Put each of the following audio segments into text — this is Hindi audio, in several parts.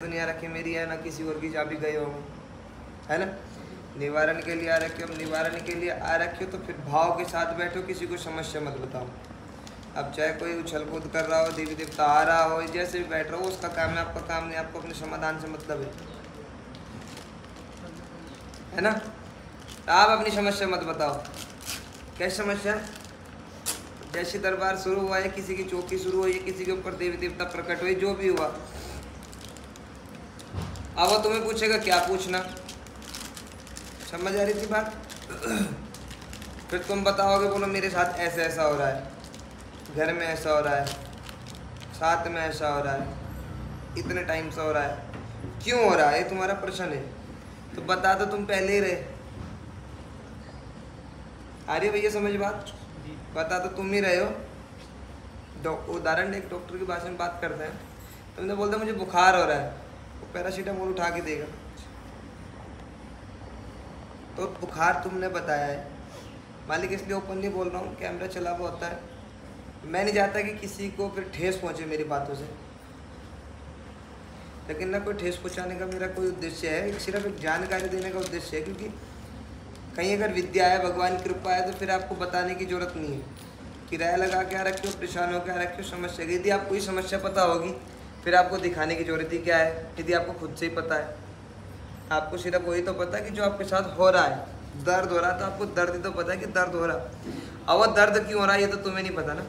दुनिया रखी मेरी है ना किसी और की चाबी गए होंगे, है ना। निवारण के लिए आ रखे हो, अब निवारण के लिए आ रखे हो तो फिर भाव के साथ बैठो, किसी को समस्या मत बताओ। अब चाहे कोई उछल कूद कर रहा हो, देवी देवता आ रहा हो, जैसे भी बैठ रहा हो, उसका काम है, आपका काम नहीं। आपको अपने समाधान से मतलब है ना। तो आप अपनी समस्या मत बताओ। कैसी समस्या? जैसे दरबार शुरू हुआ है, किसी की चौकी शुरू हुई है, किसी के ऊपर देवी देवता प्रकट हुए, जो भी हुआ, अब वो तुम्हें पूछेगा क्या पूछना। समझ आ रही थी बात? फिर तुम बताओगे, बोलो मेरे साथ ऐसा ऐसा हो रहा है, घर में ऐसा हो रहा है, साथ में ऐसा हो रहा है, इतने टाइम से हो रहा है, क्यों हो रहा है, ये तुम्हारा प्रश्न है। तो बता दो, तुम पहले ही रहे। आ रही भैया समझ बात? बता तो तुम ही रहे हो। उदाहरण एक डॉक्टर की भाषा में बात करते हैं, तुमने बोलते मुझे बुखार हो रहा है, वो पैरासीटामोल उठा के देगा, तो बुखार तुमने बताया है। मालिक इसलिए ओपनली बोल रहा हूँ, कैमरा चला हुआ होता है, मैं नहीं चाहता कि किसी को फिर ठेस पहुँचे मेरी बातों से, लेकिन ना कोई ठेस पहुँचाने का मेरा कोई उद्देश्य है, सिर्फ एक जानकारी देने का उद्देश्य है। क्योंकि कहीं अगर विद्या है, भगवान की कृपा है, तो फिर आपको बताने की जरूरत नहीं है। किराया लगा के आ रखे हो, परेशान हो के आ रखे हो, समस्या की यदि आपको कोई समस्या पता होगी, फिर आपको दिखाने की जरूरत ही क्या है, यदि आपको खुद से ही पता है। आपको सिर्फ वही तो पता है कि जो आपके साथ हो रहा है, दर्द हो रहा है, तो आपको दर्द ही तो पता है कि दर्द हो रहा है। अब वो दर्द क्यों हो रहा है ये तो तुम्हें नहीं पता ना।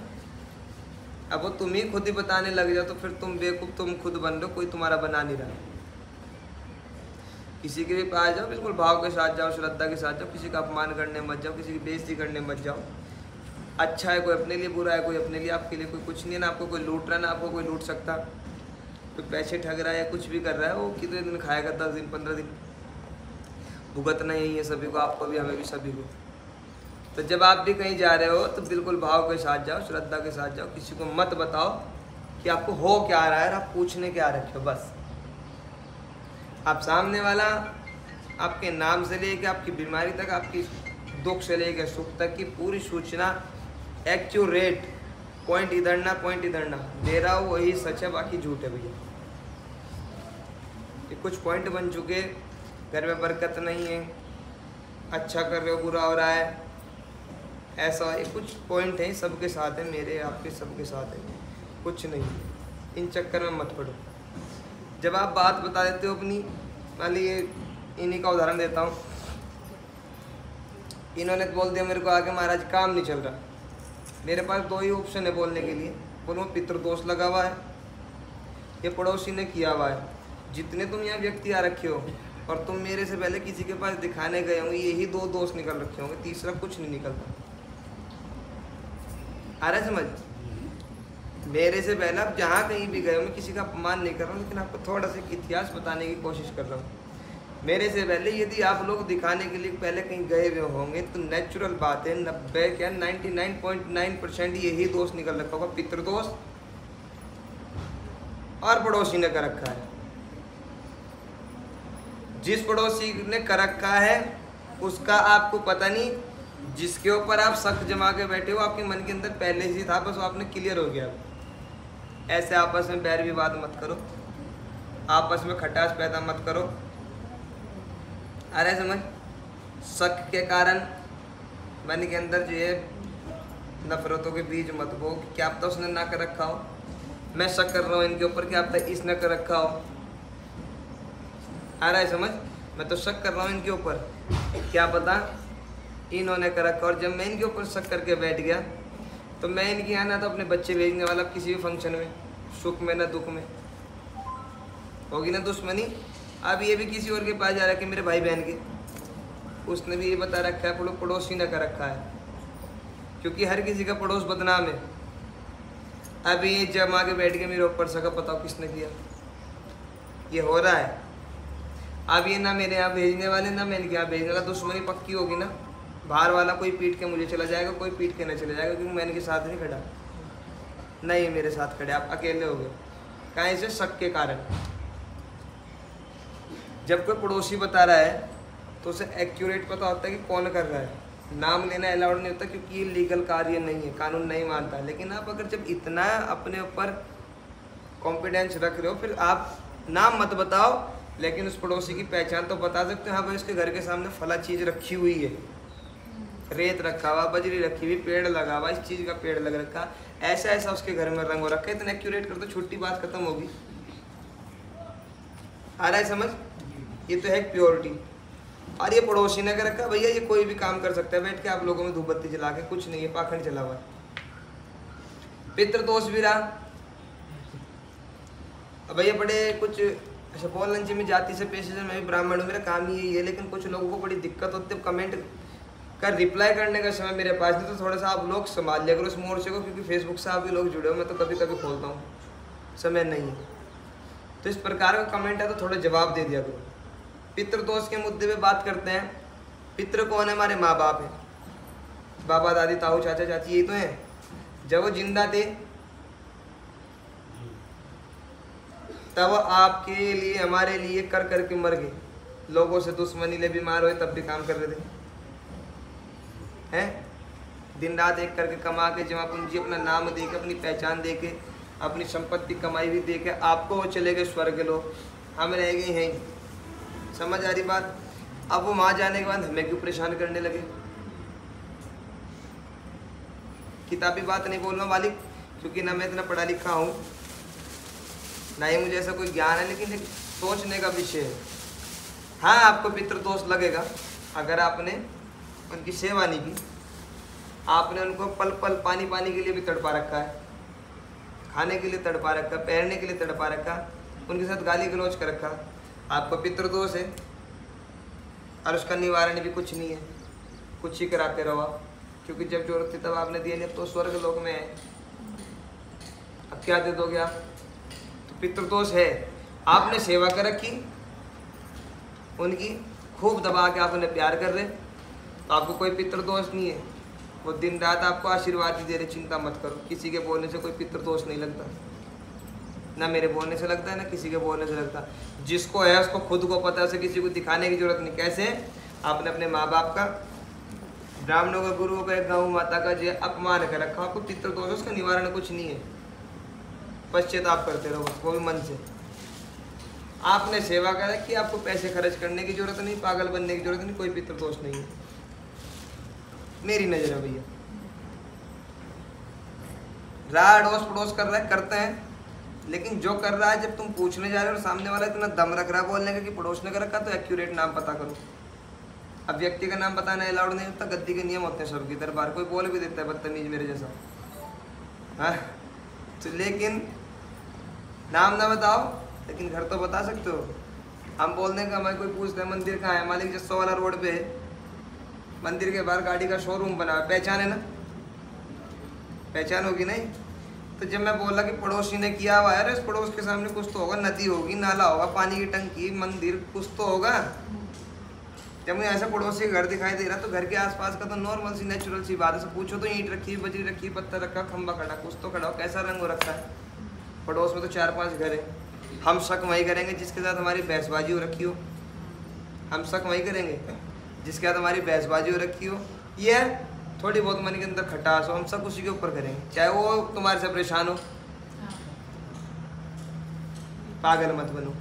अब वो तुम ही खुद ही बताने लग जाओ तो फिर तुम बेवकूफ़, तुम खुद बन रहे हो, कोई तुम्हारा बना नहीं रहा। किसी के भी पास जाओ, बिल्कुल भाव के साथ जाओ, श्रद्धा के साथ जाओ, किसी का अपमान करने मत जाओ, किसी की बेइज्जती करने मत जाओ। अच्छा है कोई अपने लिए, बुरा है कोई अपने लिए, आपके लिए कोई कुछ नहीं है ना। आपको कोई लूट रहा है ना आपको कोई लूट सकता। कोई पैसे ठग रहा है या कुछ भी कर रहा है, वो कितने दिन खाएगा, 10 दिन 15 दिन भुगतना यही है सभी को, आपको भी, हमें भी, सभी को। तो जब आप भी कहीं जा रहे हो तो बिल्कुल भाव के साथ जाओ, श्रद्धा के साथ जाओ। किसी को मत बताओ कि आपको हो क्या रहा है, आप पूछने क्या रखे हो। बस आप सामने वाला आपके नाम से लेके आपकी बीमारी तक, आपकी दुख से लेकर सुख तक की पूरी सूचना एक्यूरेट, पॉइंट इधर ना पॉइंट इधर ना दे रहा हो, वही सच है, बाकी झूठ है भैया। ये कुछ पॉइंट बन चुके, घर में बरकत नहीं है, अच्छा कर रहे हो बुरा हो रहा है, ऐसा, ये कुछ पॉइंट हैं, सबके साथ है, मेरे आपके सबके साथ है, कुछ नहीं। इन चक्कर में मत पड़ो। जब आप बात बता देते हो अपनी, मान लीजिए इन्हीं का उदाहरण देता हूँ, इन्होंने बोल दिया मेरे को आके, महाराज काम नहीं चल रहा। मेरे पास दो ही ऑप्शन है बोलने के लिए, बोलो पितृदोष लगा हुआ है, ये पड़ोसी ने किया हुआ है। जितने तुम यहाँ व्यक्ति आ रखे हो और तुम मेरे से पहले किसी के पास दिखाने गए होंगे, यही 2 दोष निकल रखे होंगे, तीसरा कुछ नहीं निकलता। आ रहा है समझ? मेरे से पहले आप जहाँ कहीं भी गए हो, मैं किसी का अपमान नहीं कर रहा हूँ, लेकिन आपको थोड़ा सा इतिहास बताने की कोशिश कर रहा हूँ। मेरे से पहले यदि आप लोग दिखाने के लिए पहले कहीं गए हुए होंगे, तो नेचुरल बात है 90 क्या 99.9% यही दोष निकल रखा होगा, पितृदोष और पड़ोसी ने कर रखा है। जिस पड़ोसी ने कर रखा है उसका आपको पता नहीं, जिसके ऊपर आप शक जमा के बैठे हो, आपके मन के अंदर पहले से था, बस वो आपने क्लियर हो गया। ऐसे आपस में बैर विवाद मत करो, आपस में खटास पैदा मत करो। अरे समझ, शक के कारण मन के अंदर जो है नफरतों के बीज मत बो, क्या पता उसने ना कर रखा हो। मैं शक कर रहा हूँ इनके ऊपर, क्या पता इसने कर रखा हो। आ रहा है समझ? मैं तो शक कर रहा हूँ इनके ऊपर, क्या पता इन्होंने कर रखा। और जब मैं इनके ऊपर शक करके बैठ गया, तो मैं इनके यहाँ ना तो अपने बच्चे भेजने वाला किसी भी फंक्शन में, सुख में ना दुख में, होगी ना दुश्मनी। अब ये भी किसी और के पास जा रहा है कि मेरे भाई बहन के, उसने भी ये बता रखा है पड़ोसी ने कर रखा है, क्योंकि हर किसी का पड़ोस बदनाम है। अब ये जब आके बैठ के मेरे ऊपर सका, बताओ किसने किया, ये हो रहा है। अब ये ना मेरे यहाँ भेजने वाले ना मैं इनके यहाँ भेजने वाला, दुश्मनी पक्की होगी ना। बाहर वाला कोई पीट के मुझे चला जाएगा, कोई पीट के न चला जाएगा, क्योंकि मैं इनके साथ नहीं खड़ा, नहीं मेरे साथ खड़े, आप अकेले हो गए। कहीं से शक के कारण। जब कोई पड़ोसी बता रहा है तो उसे एक्यूरेट पता होता है कि कौन कर रहा है। नाम लेना अलाउड नहीं होता, क्योंकि ये लीगल कार्य नहीं है, कानून नहीं मानता। लेकिन आप अगर जब इतना अपने ऊपर कॉन्फिडेंस रख रहे हो, फिर आप नाम मत बताओ, लेकिन उस पड़ोसी की पहचान तो बता सकते हो। हाँ भाई उसके घर के सामने फला चीज़ रखी हुई है, रेत रखा हुआ, बजरी रखी हुई, पेड़ लगा हुआ, इस चीज़ का पेड़ लग रखा, ऐसा ऐसा उसके घर में रंग हो रखा है, इतना एक्यूरेट कर दो, छोटी बात खत्म होगी। आ रहा है समझ? ये तो है प्योरिटी। और ये पड़ोसी ने कर रखा भैया, ये कोई भी काम कर सकता है बैठ के आप लोगों में धूप बत्ती जला के, कुछ नहीं है, पाखंड चला हुआ। पितृ दोष भी रहा। अब भैया बड़े कुछ अच्छा बोल लंच में जाति से पेशे से, मैं भी ब्राह्मण हूँ, मेरा काम ही यही है, लेकिन कुछ लोगों को बड़ी दिक्कत होती है कमेंट का रिप्लाई करने का समय मेरे पास नहीं, तो थोड़ा सा आप लोग संभाल लिया करो इस मोर्चे को, क्योंकि फेसबुक से आप भी लोग जुड़े हो, मैं तो कभी कभी खोलता हूँ, समय नहीं है, तो इस प्रकार का कमेंट है तो थोड़ा जवाब दे दिया करो। पितृ दोष के मुद्दे पे बात करते हैं। पितृ कौन है? हमारे माँ बाप है, बाबा दादी ताऊ चाचा चाची, यही तो है। जब वो जिंदा थे तब आपके लिए हमारे लिए कर करके मर गए, लोगों से दुश्मनी ले, बीमार हुए तब भी काम कर रहे थे, हैं? दिन रात एक करके कमा के जमा पूंजी, अपना नाम दे के, अपनी पहचान दे के, अपनी संपत्ति कमाई भी दे के, आपको वो चले गए स्वर्ग लोग, हम रह गए हैं। समझ आ रही बात? अब वो वहाँ जाने के बाद हमें क्यों परेशान करने लगे? किताबी बात नहीं बोल रहा मालिक, क्योंकि ना मैं इतना पढ़ा लिखा हूँ, ना ही मुझे ऐसा कोई ज्ञान है, लेकिन एक सोचने का विषय है। हाँ, आपको पितृदोष लगेगा अगर आपने उनकी सेवा नहीं की, आपने उनको पल पल पानी पानी के लिए भी तड़पा रखा है, खाने के लिए तड़पा रखा, पहनने के लिए तड़पा रखा, उनके साथ गाली गलौज कर रखा, आपको पितृदोष है। और उसका निवारण भी कुछ नहीं है, कुछ ही कराते रहो आप, क्योंकि जब जरूरत थी तब आपने दिए नहीं, अब तो स्वर्ग लोक में है, अब क्या दे दोगे आप? तो पितृदोष है, आपने सेवा कर रखी उनकी, खूब दबा के आप उन्हें प्यार कर रहे, तो आपको कोई पितृदोष नहीं है। वो दिन रात आपको आशीर्वाद ही दे रहे, चिंता मत करो, किसी के बोलने से कोई पितृदोष नहीं लगता, ना मेरे बोलने से लगता है, ना किसी के बोलने से लगता। जिसको है उसको खुद को पता है, उसे किसी को दिखाने की जरूरत नहीं। कैसे? आपने अपने माँ बाप का, ब्राह्मणों का, गुरुओं का, गौ माता का जो अपमान कर रखा, आपको पितृदोष, उसका निवारण कुछ नहीं है, पश्चाताप करते रहो वो भी मन से। आपने सेवा कर रखी, आपको पैसे खर्च करने की जरूरत नहीं, पागल बनने की जरूरत नहीं, कोई पितृदोष नहीं है, मेरी नजर है भैया। रहा अड़ोस पड़ोस कर रहा है, करते हैं, लेकिन जो कर रहा है, जब तुम पूछने जा रहे हो और सामने वाला इतना दम रख रहा है बोलने का कि पड़ोस ने कर रखा, तो एक्यूरेट नाम पता करो। अब व्यक्ति का नाम बताना अलाउड नहीं होता, गद्दी के नियम होते हैं सबकी दरबार, कोई बोल भी देता है बदतमीज मेरे जैसा, हाँ, तो लेकिन नाम ना बताओ, लेकिन घर तो बता सकते हो। हम बोलने का, हमें कोई पूछता है मंदिर कहाँ है, मालिक जस्सो वाला रोड पे है, मंदिर के बाहर गाड़ी का शोरूम बना है, पहचान है ना? पहचान होगी नहीं? तो जब मैं बोला कि पड़ोसी ने किया हुआ है, इस पड़ोस के सामने कुछ तो होगा, नदी होगी, नाला होगा, पानी की टंकी, मंदिर, कुछ तो होगा। जब मुझे ऐसा पड़ोसी का घर दिखाई दे रहा, तो घर के आसपास का तो नॉर्मल सी नेचुरल सी बात है, पूछो तो ईंट रखी, बजरी रखी, पत्थर रखा, खंबा खड़ा, कुछ तो खड़ा हो, कैसा रंग हो रखा है। पड़ोस में तो 4-5 घर है, हम शक वही करेंगे जिसके साथ हमारी बहसबाजी हो रखी हो, हम शक वही करेंगे जिसके साथ हमारी बहसबाजी हो रखी हो, ये थोड़ी बहुत मन के अंदर खटास हो, हम सब उसी के ऊपर करेंगे, चाहे वो तुम्हारे से परेशान हो। पागल मत बनो,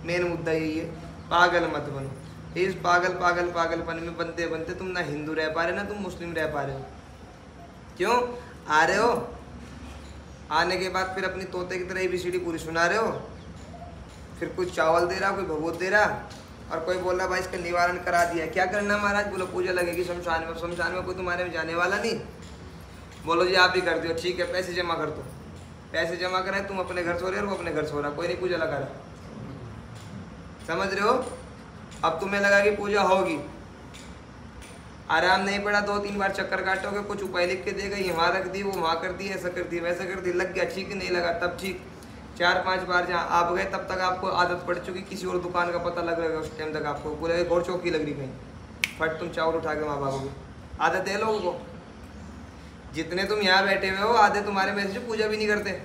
मेन मुद्दा यही है, पागल मत बनो। इस पागलपन में बनते बनते तुम ना हिंदू रह पा रहे, ना तुम मुस्लिम रह पा रहे हो। क्यों आ रहे हो? आने के बाद फिर अपनी तोते की तरह ABCD पूरी सुना रहे हो, फिर कुछ चावल दे रहा, कोई भगवत दे रहा, और कोई बोल रहा भाई इसका निवारण करा दिया। क्या करना महाराज? बोलो पूजा लगेगी शमशान में, शमशान में कोई तुम्हारे में जाने वाला नहीं। बोलो जी आप ही कर दो, ठीक है, पैसे जमा कर दो, पैसे जमा कराए, तुम अपने घर सो रहे हो, वो अपने घर सो रहा, कोई नहीं पूजा लगा रहा। समझ रहे हो? अब तुम्हें लगा कि पूजा होगी, आराम नहीं पड़ा, 2-3 बार चक्कर काटोगे, कुछ उपाय लिख के देगा, यहाँ रख दी, वो वहाँ कर दी, ऐसा कर दी, वैसा कर दी, लग गया ठीक, नहीं लगा तब ठीक। 4-5 बार जहाँ आप गए तब तक आपको आदत पड़ चुकी, किसी और दुकान का पता लग रहा है उस टाइम तक आपको पूरा एक और चौकी लग रही कहीं, फट तुम चावल उठा के माँ बाप को। आदत है लोगों को, जितने तुम यहाँ बैठे हुए हो आधे तुम्हारे में से पूजा भी नहीं करते,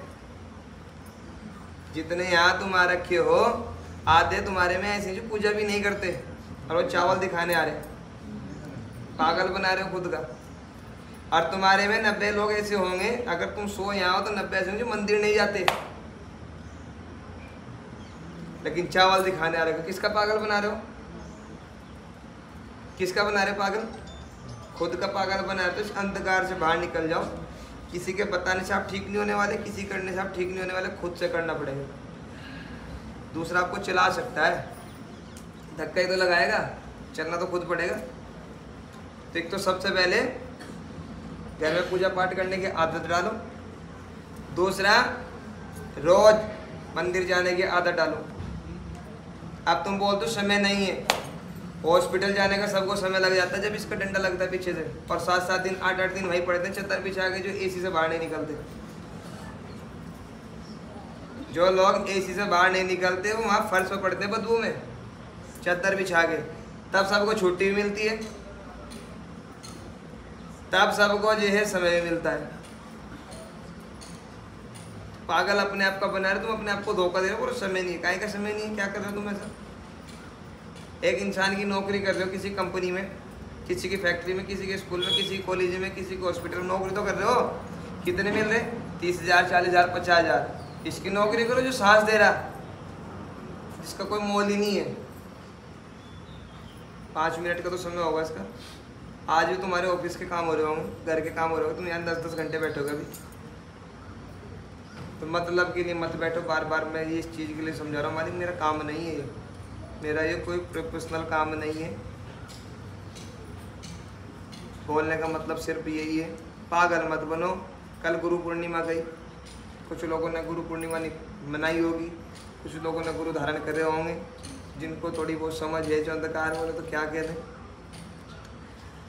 जितने यहाँ तुम आ रखे हो आधे तुम्हारे में ऐसे जो पूजा भी नहीं करते, और वो चावल दिखाने आ रहे, पागल बना रहे हो खुद का। और तुम्हारे में 90 लोग ऐसे होंगे, अगर तुम 100 यहाँ हो तो 90 ऐसे जो मंदिर नहीं जाते, लेकिन चावल दिखाने आ रहे हो। किसका पागल बना रहे हो? किसका बना रहे हो पागल? खुद का पागल बना रहे हो। तो इस अंधकार से बाहर निकल जाओ। किसी के बताने से आप ठीक नहीं होने वाले, किसी करने से आप ठीक नहीं होने वाले, खुद से करना पड़ेगा। दूसरा आपको चला सकता है, धक्का ही तो लगाएगा, चलना तो खुद पड़ेगा। तो एक तो सबसे पहले घर में पूजा पाठ करने की आदत डालो। दूसरा, रोज मंदिर जाने की आदत डालो। अब तुम बोल दो समय नहीं है, हॉस्पिटल जाने का सबको समय लग जाता है जब इसका डंडा लगता है पीछे से, और 7-7 दिन 8-8 दिन वहीं पड़ते हैं चद्दर बिछा के, जो एसी से बाहर नहीं निकलते। जो लोग एसी से बाहर नहीं निकलते वो वहाँ फर्श पर पड़ते हैं बदबू में, चद्दर बिछा के। तब सबको छुट्टी भी मिलती है, तब सबको जो है समय भी मिलता है। पागल अपने आप का बना रहे, तुम अपने आप को धोखा दे रहे हो। और समय नहीं है, काहे का समय नहीं है? क्या कर रहे हो तुम ऐसा? एक इंसान की नौकरी कर रहे हो किसी कंपनी में, किसी की फैक्ट्री में, किसी के स्कूल में, किसी कॉलेज में, किसी को हॉस्पिटल में नौकरी तो कर रहे हो। कितने मिल रहे? 30,000, 40,000, 50,000। इसकी नौकरी करो जो सांस दे रहा, जिसका कोई मोल ही नहीं है। 5 मिनट का तो समय होगा इसका। आज भी तुम्हारे ऑफिस के काम हो रहे होंगे, घर के काम हो रहे होंगे, तुम यहाँ 10-10 घंटे बैठोगे अभी। तो मतलब के लिए मत बैठो। बार बार मैं ये इस चीज़ के लिए समझा रहा हूँ, मालिक मेरा काम नहीं है ये, मेरा ये कोई प्रोफेशनल काम नहीं है। बोलने का मतलब सिर्फ यही है, पागल मत बनो। कल गुरु पूर्णिमा गई, कुछ लोगों ने गुरु पूर्णिमा मनाई होगी, कुछ लोगों ने गुरु धारण करे होंगे, जिनको थोड़ी बहुत समझ है, जो अंधकार बोले तो क्या कह दें।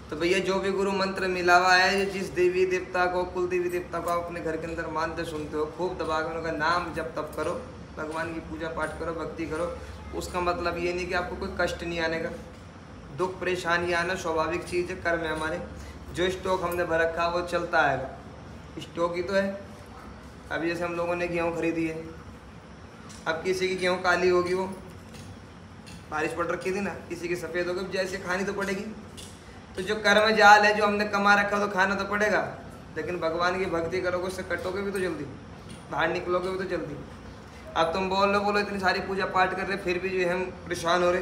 तो भैया जो भी गुरु मंत्र मिला हुआ है, जिस देवी देवता को, कुल देवी देवता को आप अपने घर के अंदर मानते सुनते हो, खूब दबा के उनका नाम जप तप करो, भगवान की पूजा पाठ करो, भक्ति करो। उसका मतलब ये नहीं कि आपको कोई कष्ट नहीं आने का, दुख परेशानी आना स्वाभाविक चीज़ है, कर्म है हमारे। जो स्टॉक हमने भर रखा वो चलता आएगा, स्टॉक ही तो है। अभी जैसे हम लोगों ने गेहूँ खरीदी है, अब किसी की गेहूँ काली होगी, वो बारिश पड़ रखी थी ना, किसी की सफ़ेद होगी, जैसे खानी तो पड़ेगी। तो जो कर्म जाल है, जो हमने कमा रखा तो खाना तो पड़ेगा। लेकिन भगवान की भक्ति करोगे, उससे कटोगे भी तो जल्दी, बाहर निकलोगे भी तो जल्दी। अब तुम बोलो इतनी सारी पूजा पाठ कर रहे, फिर भी जो है हम परेशान हो रहे,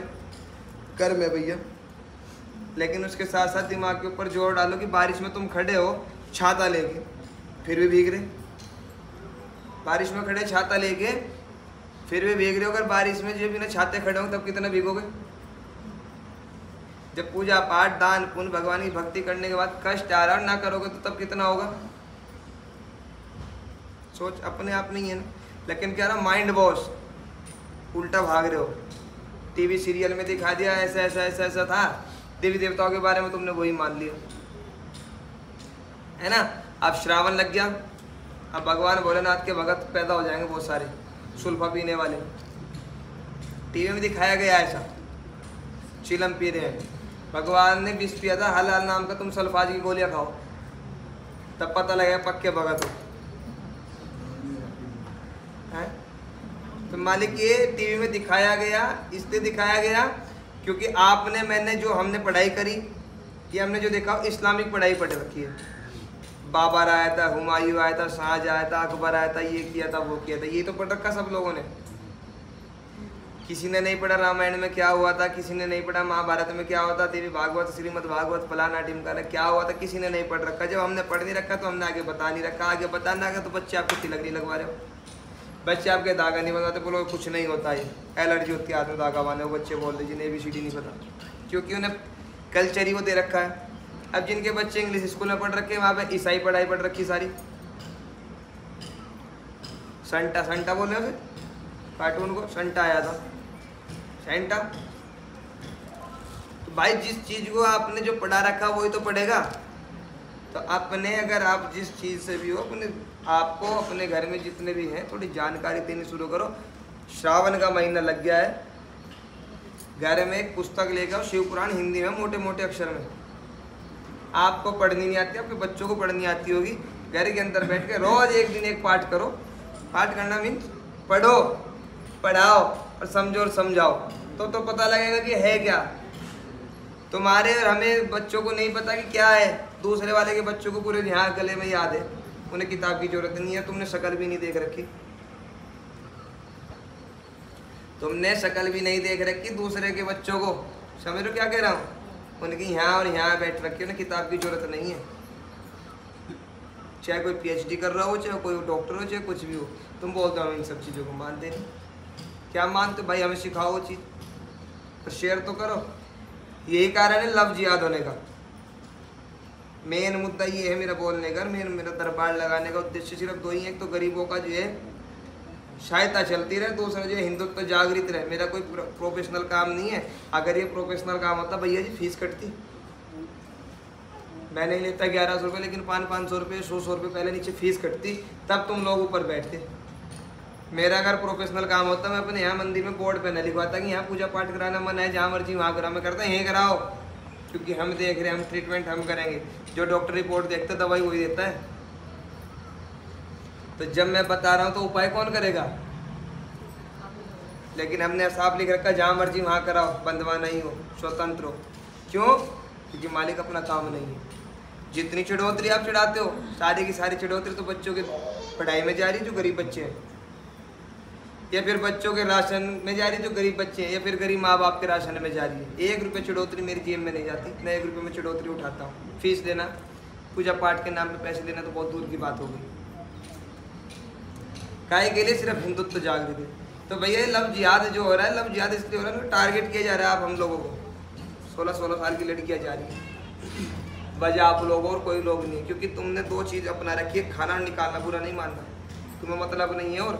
कर्म है भैया। लेकिन उसके साथ साथ दिमाग के ऊपर जोर डालो कि बारिश में तुम खड़े हो छाता लेके, फिर भी भीग रहे। बारिश में खड़े छाता लेके फिर भी भीग रहे हो। अगर बारिश में जो बिना छाते खड़े हो तब कितना भीगोगे? जब पूजा पाठ दान पुण्य भगवान की भक्ति करने के बाद कष्ट आ रहा और ना करोगे तो तब कितना होगा? सोच अपने आप नहीं है ना। लेकिन क्या रहा, माइंड वॉश, उल्टा भाग रहे हो। टीवी सीरियल में दिखा दिया ऐसा ऐसा ऐसा ऐसा था, देवी देवताओं के बारे में तुमने वही मान लिया, है ना। अब श्रावण लग गया, अब भगवान भोलेनाथ के भगत पैदा हो जाएंगे बहुत सारे, सुल्फा पीने वाले। टीवी में दिखाया गया ऐसा, चिलम पी रहे हैं। भगवान ने विष पिया था हलाल नाम का, तुम सल्फाज की गोलियां खाओ, तब पता लगेगा पक्के भगत हो। तो मालिक ये टीवी में दिखाया गया, इसलिए दिखाया गया क्योंकि आपने मैंने जो हमने पढ़ाई करी, ये हमने जो देखा इस्लामिक पढ़ाई पढ़ रखी है। बाबर आया था, हुमायूं आया था, शाहजहां आया था, अकबर आया था, ये किया था, वो किया था, ये तो पढ़ रखा सब लोगों ने। किसी ने नहीं पढ़ा रामायण में क्या हुआ था, किसी ने नहीं पढ़ा महाभारत में क्या हुआ था, देवी भागवत, श्रीमद् भागवत, फलाना ढिमकाना क्या हुआ था, किसी ने नहीं पढ़ रखा। जब हमने पढ़ नहीं रखा तो हमने आगे बता नहीं रखा। आगे बताना आगे तो बच्चे आपको तिलक नहीं लगवा रहे हो, बच्चे आपके धागा नहीं बनवाते, बोलो कुछ नहीं होता है, एलर्जी होती है हाथ में धागा बांधे। वो बच्चे बोल रहे जिन्हें ABCD नहीं पता, क्योंकि उन्हें कल्चर ही वो दे रखा है। अब जिनके बच्चे इंग्लिश स्कूल में पढ़ रखे हैं, वहाँ पे ईसाई पढ़ाई पढ़ रखी सारी। संटा संटा बोल रहे उसे, कार्टून को संटा आया था, सेंटा। तो भाई जिस चीज़ को आपने जो पढ़ा रखा वही तो पढ़ेगा। तो अपने अगर आप जिस चीज़ से भी हो, अपने आपको अपने घर में जितने भी हैं थोड़ी जानकारी देनी शुरू करो। श्रावण का महीना लग गया है, घर में एक पुस्तक लेकर शिव पुराण हिंदी में मोटे मोटे अक्षर में, आपको पढ़नी नहीं आती, आपके बच्चों को पढ़नी आती होगी, घर के अंदर बैठ के रोज एक दिन एक पाठ करो। पाठ करना मीन्स पढ़ो, पढ़ाओ और समझो और समझाओ, तो पता लगेगा कि है क्या। तुम्हारे और हमें बच्चों को नहीं पता कि क्या है, दूसरे वाले के बच्चों को पूरे यहाँ गले में याद है, उन्हें किताब की जरूरत नहीं है, तुमने शक्ल भी नहीं देख रखी। तुमने शक्ल भी नहीं देख रखी दूसरे के बच्चों को, समझ लो क्या कह रहा हूँ। उनकी यहाँ और यहाँ बैठ रखी है ना, किताब की जरूरत नहीं है। चाहे कोई पीएचडी कर रहा हो, चाहे कोई डॉक्टर हो, चाहे कुछ भी हो, तुम बोलते हो हम इन सब चीज़ों को मानते नहीं। क्या मानते भाई, हमें सिखाओ वो चीज़, तो शेयर तो करो। यही कारण है लफ्ज याद होने का। मेन मुद्दा ये है मेरा बोलने का, मेरा दरबार लगाने का उद्देश्य सिर्फ दो ही है। एक तो गरीबों का जो है सहायता चलती रहे, दूसरा जो है हिंदुत्व जागृत रहे। मेरा कोई प्रोफेशनल काम नहीं है। अगर ये प्रोफेशनल काम होता भैया जी फीस कटती। मैं नहीं लेता 1100 रुपये, लेकिन 500 रुपये 100 रुपये पहले नीचे फीस कटती, तब तुम लोग ऊपर बैठते। मेरा अगर प्रोफेशनल काम होता मैं अपने यहाँ मंदिर में बोर्ड पे न लिखवाता कि यहाँ पूजा पाठ कराना मन है, जहाँ मर्जी वहाँ कराओ। मैं करता यहीं कराओ, क्योंकि हम देख रहे हैं, हम ट्रीटमेंट हम करेंगे। जो डॉक्टर रिपोर्ट देखता है दवाई वही देता है। तो जब मैं बता रहा हूँ तो उपाय कौन करेगा? लेकिन हमने साफ लिख रखा जहाँ मर्जी वहाँ कराओ, बंधवा नहीं हो, स्वतंत्र हो। क्यों? क्योंकि मालिक अपना काम नहीं है। जितनी चिढ़ोतरी आप चिढ़ाते हो, सारी की सारी चिढ़ोतरी तो बच्चों के पढ़ाई में जा रही, जो गरीब बच्चे हैं, या फिर बच्चों के राशन में जा रही जो गरीब बच्चे हैं, या फिर गरीब माँ बाप के राशन में जा रही है। 1 रुपये चिढ़ोतरी मेरी जेब में नहीं जाती। मैं 1 रुपये में चिढ़ोतरी उठाता हूँ। फीस देना, पूजा पाठ के नाम पे पैसे देना तो बहुत दूर की बात हो गई। काय के लिए? सिर्फ हिंदुत्व जागृत है। तो भैया लफ्ज याद जो हो रहा है, लफ्ज याद इसलिए हो रहा है, टारगेट किया जा रहा है आप हम लोगों को। 16-16 साल की लड़कियाँ जा रही है, वजह आप लोग और कोई लोग नहीं। क्योंकि तुमने 2 चीज़ अपना रखी है, खाना निकालना, बुरा नहीं मानना, तुम्हें मतलब नहीं है, और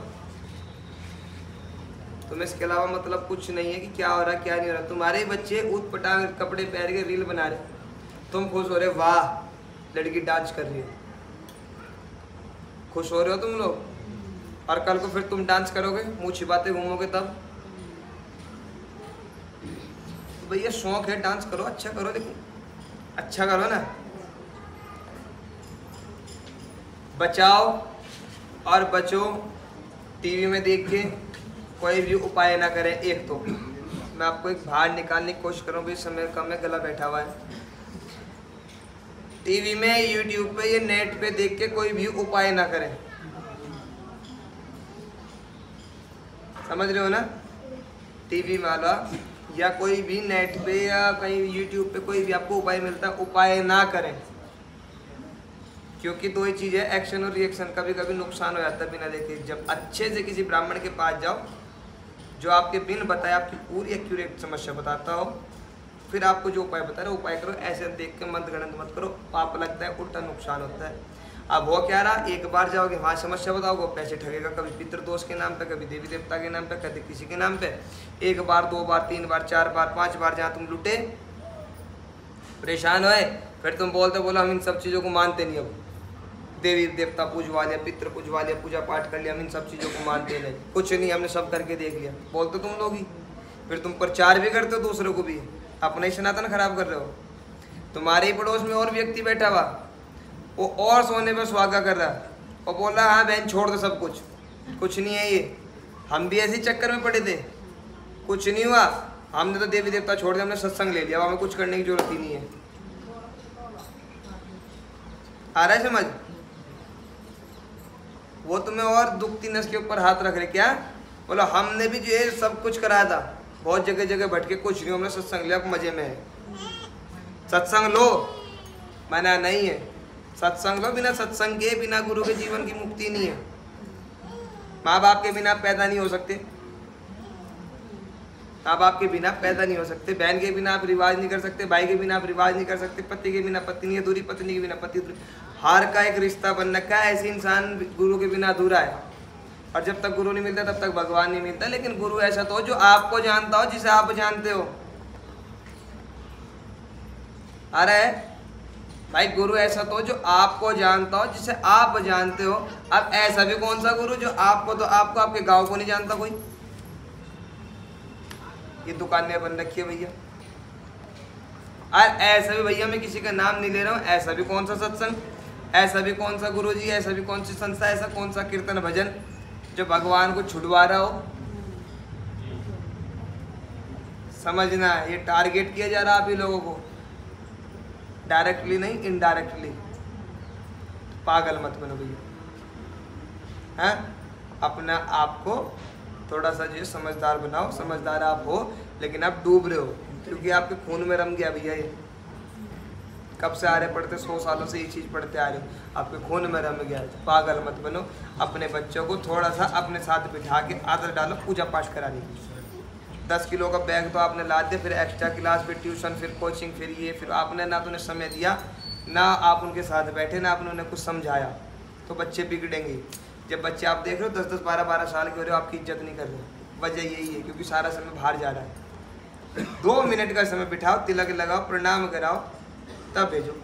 तुम्हें इसके अलावा मतलब कुछ नहीं है कि क्या हो रहा है क्या नहीं हो रहा। तुम्हारे बच्चे ऊट पटांग कपड़े पहन के रील बना रहे, तुम खुश हो रहे, वाह लड़की डांस कर रही है, खुश हो रहे हो तुम लोग। और कल को फिर तुम डांस करोगे, मुँह छिपाते घूमोगे, तब तो भैया शौक है डांस करो, अच्छा करो, लेकिन अच्छा करो ना। बचाओ और बचो। टीवी में देख के कोई भी उपाय ना करें। एक तो मैं आपको एक बाहर निकालने की कोशिश करूँ, समय कम में गला बैठा हुआ है। टीवी में, यूट्यूब पे, ये नेट पे देख के कोई भी उपाय ना करें, समझ रहे हो ना? टीवी वाला या कोई भी नेट पे या कहीं यूट्यूब पे कोई भी आपको उपाय मिलता है, उपाय ना करें। क्योंकि 2 ही चीज़ है, एक्शन और रिएक्शन। कभी कभी नुकसान हो जाता है बिना देखे। जब अच्छे से किसी ब्राह्मण के पास जाओ जो आपके बिन बताए आपकी पूरी एक्यूरेट समस्या बताता हो, फिर आपको जो उपाय बता रहे उपाय करो। ऐसे देख के मत गणित मत करो, पाप लगता है, उल्टा नुकसान होता है। अब हो क्या रहा, एक बार जाओगे वहाँ समस्या बताओगे, पैसे ठगेगा, कभी पितृदोष के नाम पे, कभी देवी देवता के नाम पे, कभी किसी के नाम पे। 1 बार 2 बार 3 बार 4 बार 5 बार जहाँ तुम लुटे, परेशान होए, फिर तुम बोलते बोलो हम इन सब चीज़ों को मानते नहीं। अब देवी देवता पूजवा लिया, पितृ पूजवा लिया, पूजा पाठ कर लिया, हम इन सब चीज़ों को मानते नहीं, कुछ नहीं, हमने सब करके देख लिया, बोलते तुम लोग ही। फिर तुम प्रचार भी करते हो दूसरों को भी, अपना ही सनातन खराब कर रहे हो। तुम्हारे ही पड़ोस में और व्यक्ति बैठा हुआ, वो और सोने पे सुहागा कर रहा है और बोल रहा हाँ बहन छोड़ दो सब कुछ, कुछ नहीं है ये। हम भी ऐसे चक्कर में पड़े थे, कुछ नहीं हुआ, हमने तो देवी देवता छोड़ दिया, हमने सत्संग ले लिया, हमें कुछ करने की जरूरत ही नहीं है। आ रहा है समझ? वो तुम्हें और दुखती नस के ऊपर हाथ रख रहे, क्या बोलो हमने भी जो है सब कुछ कराया था, बहुत जगह जगह भटके, कुछ नहीं, हमने सत्संग लिया, मजे में है। सत्संग लो, मना नहीं है, सत्संग लो। बिना सत्संग के, बिना गुरु के जीवन की मुक्ति नहीं है। माँ बाप के बिना पैदा नहीं हो सकते, माँ बाप के बिना पैदा नहीं हो सकते, बहन के बिना आप रिवाज नहीं कर सकते, भाई के बिना आप रिवाज नहीं कर सकते, पति के बिना पत्नी है अधूरी, पत्नी के बिना पति अधूरी। हर का एक रिश्ता बन रखा है, ऐसे इंसान गुरु के बिना अधूरा है। और जब तक गुरु नहीं मिलता तब तक भगवान नहीं मिलता। लेकिन गुरु ऐसा तो जो आपको जानता हो, जिसे आप जानते हो। आ रहा है भाई? गुरु ऐसा तो जो आपको जानता हो, जिसे आप जानते हो। अब ऐसा भी कौन सा गुरु जो आपको तो आपको आपके गांव को नहीं जानता कोई? ये दुकानें बन रखी है भैया। और ऐसा भी भैया, मैं किसी का नाम नहीं ले रहा हूँ, ऐसा भी कौन सा सत्संग, ऐसा भी कौन सा गुरु जी, ऐसा भी कौन सी संस्था, ऐसा कौन सा कीर्तन भजन जो भगवान को छुड़वा रहा हो? समझना, ये टारगेट किया जा रहा है आप ही लोगों को, डायरेक्टली नहीं इनडायरेक्टली। पागल मत बनो भैया, हैं? अपना आप को थोड़ा सा जो है समझदार बनाओ। समझदार आप हो लेकिन आप डूब रहे हो, क्योंकि आपके खून में रम गया भैया। ये कब से आ रहे पढ़ते, 100 सालों से ये चीज़ पढ़ते आ रहे हो, आपके खून में रम गया है। तो पागल मत बनो। अपने बच्चों को थोड़ा सा अपने साथ बिठा के आदत डालो पूजा पाठ कराने की। 10 किलो का बैग तो आपने ला दिया, फिर एक्स्ट्रा क्लास, फिर ट्यूशन, फिर कोचिंग, फिर ये, फिर आपने ना तो उन्हें समय दिया, ना आप उनके साथ बैठे, ना आपने उन्हें कुछ समझाया, तो बच्चे बिगड़ेंगे। जब बच्चे आप देख रहे हो 10-10, 12-12 साल के हो रहे हो, आपकी इज्जत नहीं कर रहे, वजह यही है क्योंकि सारा समय बाहर जा रहा है। 2 मिनट का समय बिठाओ, तिलक लगाओ, प्रणाम कराओ, तब भेजो।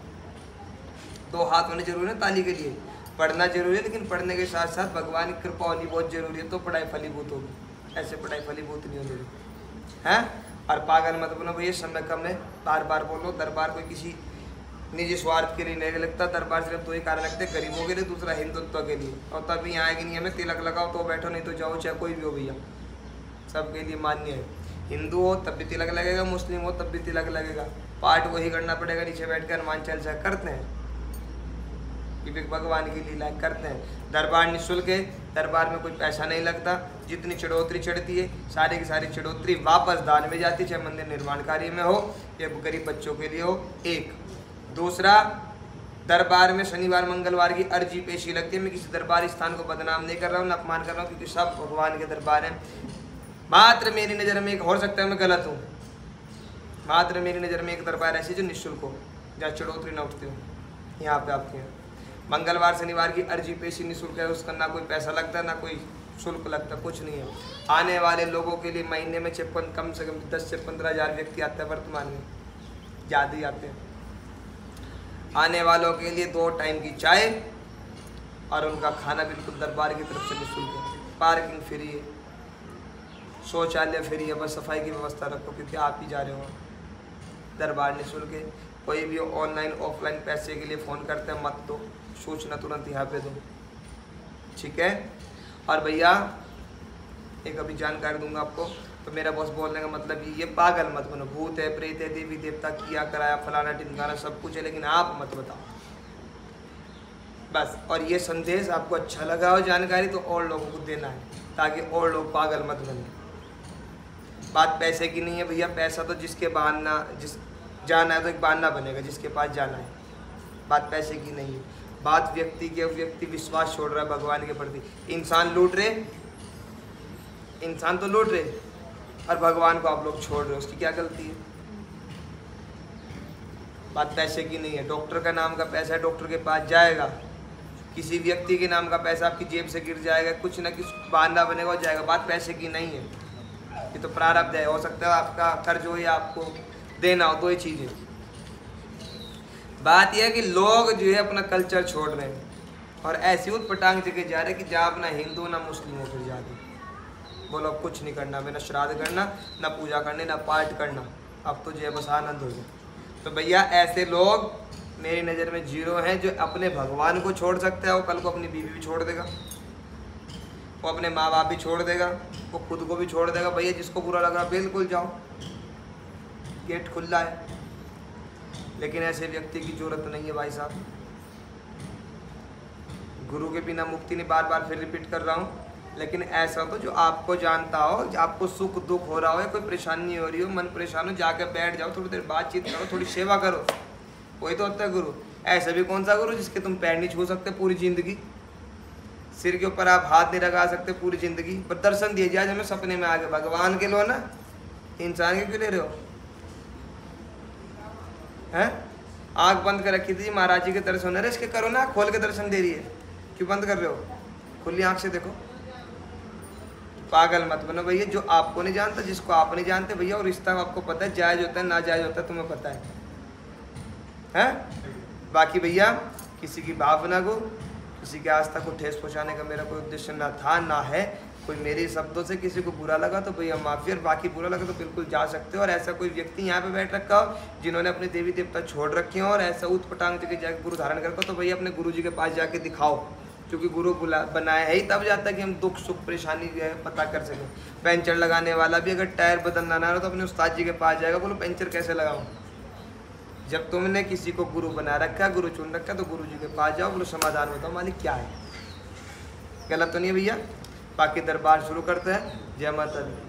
2 हाथ होने जरूरी है ताली के लिए। पढ़ना जरूरी है, लेकिन पढ़ने के साथ साथ भगवान की कृपा होनी बहुत जरूरी है, तो पढ़ाई फलीभूत होगी। ऐसे पढ़ाई फलीभूत नहीं होगी हैं। और पागल मत बनो भैया, समय कम है, बार बार बोलो। दरबार कोई किसी निजी स्वार्थ के लिए नहीं लगता, दरबार सिर्फ 2 ही कारण लगते हैं, गरीबों के लिए, दूसरा हिंदुत्व के लिए। और तभी आएगी नहीं हमें तिलक लगाओ तो बैठो, नहीं तो जाओ, चाहे कोई भी हो भैया, सबके लिए मान्य है। हिंदू हो तब भी तिलक लगेगा, मुस्लिम हो तब भी तिलक लगेगा। पाठ वही करना पड़ेगा, नीचे बैठ कर हनुमान चालीसा करते हैं, कि भगवान की लीला करते हैं। दरबार निःशुल्क है, दरबार में कोई पैसा नहीं लगता। जितनी चढ़ोतरी चढ़ती है सारी की सारी चढ़ोतरी वापस दान में जाती है, चाहे मंदिर निर्माण कार्य में हो या गरीब बच्चों के लिए हो। एक दूसरा, दरबार में शनिवार मंगलवार की अर्जी पेशी लगती है। मैं किसी दरबार स्थान को बदनाम नहीं कर रहा हूँ, न अपमान कर रहा हूँ, क्योंकि सब भगवान के दरबार हैं। मात्र मेरी नज़र में एक हो सकता है मैं गलत हूँ, मात्र मेरी नज़र में एक दरबार ऐसी जो निःशुल्क हो, जहाँ चढ़ोतरी न उठती हो, यहाँ पे आपके हैं। मंगलवार शनिवार की अर्जी पेशी निःशुल्क है, उसका ना कोई पैसा लगता, ना कोई शुल्क लगता, कुछ नहीं है। आने वाले लोगों के लिए महीने में कम से कम 10 से 15 हज़ार व्यक्ति आते हैं, वर्तमान में ज़्यादा ही आते हैं। आने वालों के लिए 2 टाइम की चाय और उनका खाना बिल्कुल दरबार की तरफ से निःशुल्क है। पार्किंग फ्री है, शौचालय फ्री है, बस सफाई की व्यवस्था रखो, क्योंकि आप ही जा रहे हो। दरबार निःशुल्क है। कोई भी ऑनलाइन ऑफलाइन पैसे के लिए फ़ोन करते हैं मत दो, सूचना तुरंत यहाँ पे दो, ठीक है। और भैया एक अभी जानकारी दूंगा आपको, तो मेरा बॉस बोलने का मतलब ये पागल मत बनो। भूत है, प्रेत है, देवी देवता, किया कराया, फलाना टिमकाना सब कुछ है, लेकिन आप मत बताओ बस। और ये संदेश आपको अच्छा लगा हो जानकारी, तो और लोगों को देना है, ताकि और लोग पागल मत बने। बात पैसे की नहीं है भैया, पैसा तो जिसके बहाना, जिस जाना है तो एक बहाना बनेगा जिसके पास जाना है। बात पैसे की नहीं है, बात व्यक्ति के, व्यक्ति विश्वास छोड़ रहा है भगवान के प्रति। इंसान लूट रहे, इंसान तो लूट रहे, और भगवान को आप लोग छोड़ रहे हो, उसकी क्या गलती है। बात पैसे की नहीं है। डॉक्टर का नाम का पैसा डॉक्टर के पास जाएगा, किसी व्यक्ति के नाम का पैसा आपकी जेब से गिर जाएगा, कुछ ना कुछ बहाना बनेगा हो जाएगा। बात पैसे की नहीं है, ये तो प्रारब्ध है। हो सकता है आपका कर्ज हो या आपको देना हो, 2 ही चीज़ें। बात यह है कि लोग जो है अपना कल्चर छोड़ रहे हैं और ऐसी उटपटांग जगह जा रहे हैं कि जहाँ अपना हिंदू ना मुस्लिम हो, फिर जाके बोलो अब कुछ नहीं करना, ना श्राद्ध करना, ना पूजा करनी, ना पाठ करना, अब तो जो है बस आनंद हो जाए। तो भैया ऐसे लोग मेरी नज़र में 0 हैं। जो अपने भगवान को छोड़ सकता है वो कल को अपनी बीवी भी छोड़ देगा, वो अपने माँ बाप भी छोड़ देगा, वो खुद को भी छोड़ देगा। भैया जिसको बुरा लग रहा बिल्कुल जाओ, गेट खुला है। लेकिन ऐसे व्यक्ति की जरूरत नहीं है भाई साहब। गुरु के बिना मुक्ति नहीं, बार बार फिर रिपीट कर रहा हूँ। लेकिन ऐसा हो जो आपको जानता हो, आपको सुख दुख हो रहा हो या कोई परेशानी हो रही हो, मन परेशान हो, जाकर बैठ जाओ, थोड़ी देर बातचीत करो, थोड़ी सेवा करो, वही तो होता है गुरु। ऐसा भी कौन सा गुरु जिसके तुम पैर नहीं छू सकते पूरी जिंदगी, सिर के ऊपर आप हाथ नहीं लगा सकते पूरी जिंदगी, पर दर्शन दिए जाए हमें सपने में आगे। भगवान के लो ना, इंसान के क्यों ले रहे हो हैं। आँख बंद कर रखी थी महाराज जी के दर्शन, अरे इसके करो ना, खोल के दर्शन दे रही है, क्यों बंद कर रहे हो, खुली आँख से देखो। पागल मत बनो भैया। जो आपको नहीं जानता, जिसको आप नहीं जानते भैया, और रिश्ता आपको पता है, जायज़ होता है ना जायज़ होता है तुम्हें पता है। बाकी भैया किसी की भावना को, किसी की आस्था को ठेस पहुंचाने का मेरा कोई उद्देश्य ना था ना है। कोई मेरे शब्दों से किसी को बुरा लगा तो भैया माफ़ी, और बाकी बुरा लगा तो बिल्कुल जा सकते हो। और ऐसा कोई व्यक्ति यहाँ पे बैठ रखा हो जिन्होंने अपने देवी देवता छोड़ रखे हो और ऐसा ऊट-पटांग जगह जाकर गुरु धारण करके, तो भैया अपने गुरु जी के पास जाके दिखाओ, क्योंकि गुरु बनाया है ही तब जाता है कि हम दुख सुख परेशानी जो है पता कर सकें। पंचर लगाने वाला भी अगर टायर बदलना ना हो तो अपने उस्ताद जी के पास जाएगा, बोलो पंचर कैसे लगाऊं। जब तुमने किसी को गुरु बना रखा, गुरु चुन रखा, तो गुरु जी के पास जाओ, बोलो समाधान बताओ मालिक क्या है। गलत तो नहीं है भैया। बाकी दरबार शुरू करते हैं। जय माता दी।